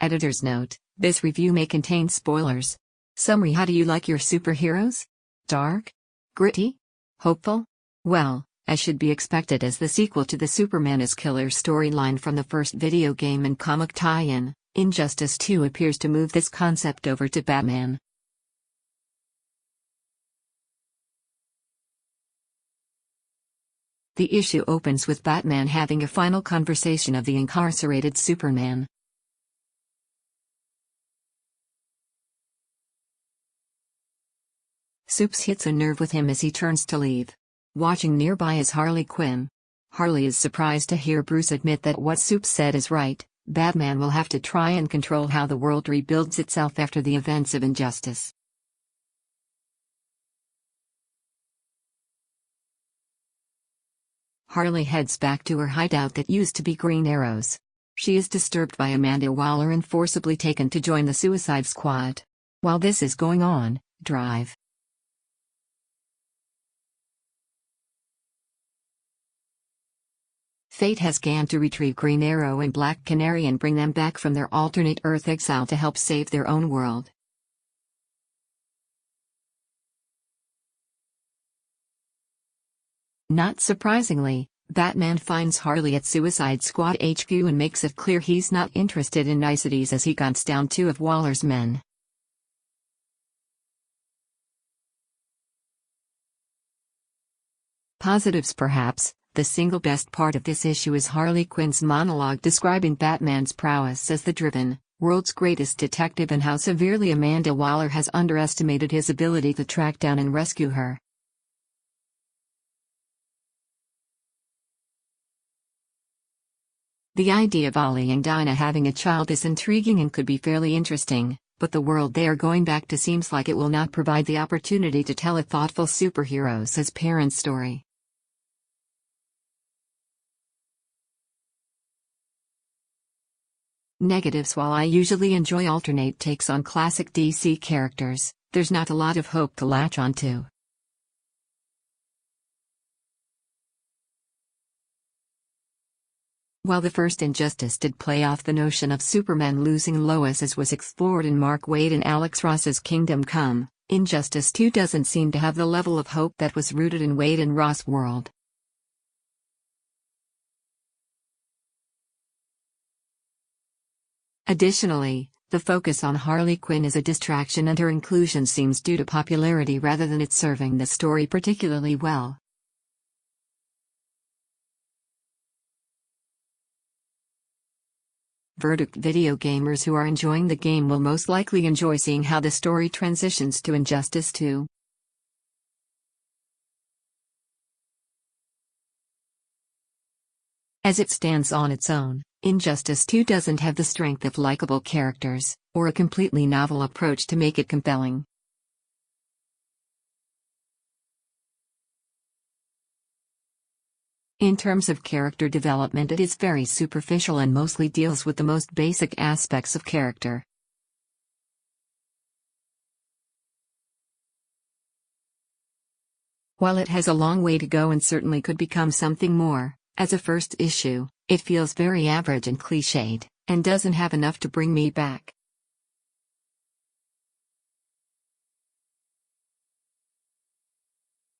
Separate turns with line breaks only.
Editor's note: this review may contain spoilers. Summary: how do you like your superheroes? Dark? Gritty? Hopeful? Well, as should be expected as the sequel to the Superman is Killer storyline from the first video game and comic tie-in, Injustice 2 appears to move this concept over to Batman. The issue opens with Batman having a final conversation of the incarcerated Superman. Supes hits a nerve with him as he turns to leave. Watching nearby is Harley Quinn. Harley is surprised to hear Bruce admit that what Supes said is right. Batman will have to try and control how the world rebuilds itself after the events of Injustice. Harley heads back to her hideout that used to be Green Arrow's. She is disturbed by Amanda Waller and forcibly taken to join the Suicide Squad. While this is going on, Drive. Fate has gone to retrieve Green Arrow and Black Canary and bring them back from their alternate Earth exile to help save their own world. Not surprisingly, Batman finds Harley at Suicide Squad HQ and makes it clear he's not interested in niceties as he guns down two of Waller's men. Positives perhaps. The single best part of this issue is Harley Quinn's monologue describing Batman's prowess as the driven, world's greatest detective and how severely Amanda Waller has underestimated his ability to track down and rescue her. The idea of Ollie and Dinah having a child is intriguing and could be fairly interesting, but the world they are going back to seems like it will not provide the opportunity to tell a thoughtful superheroes as parents story. Negatives: while I usually enjoy alternate takes on classic DC characters, there's not a lot of hope to latch onto. While the first Injustice did play off the notion of Superman losing Lois as was explored in Mark Waid and Alex Ross's Kingdom Come, Injustice 2 doesn't seem to have the level of hope that was rooted in Waid and Ross' world. Additionally, the focus on Harley Quinn is a distraction and her inclusion seems due to popularity rather than it serving the story particularly well. Verdict: video gamers who are enjoying the game will most likely enjoy seeing how the story transitions to Injustice 2. As it stands on its own, Injustice 2 doesn't have the strength of likable characters, or a completely novel approach to make it compelling. In terms of character development, it is very superficial and mostly deals with the most basic aspects of character. While it has a long way to go and certainly could become something more, as a first issue, it feels very average and cliched, and doesn't have enough to bring me back.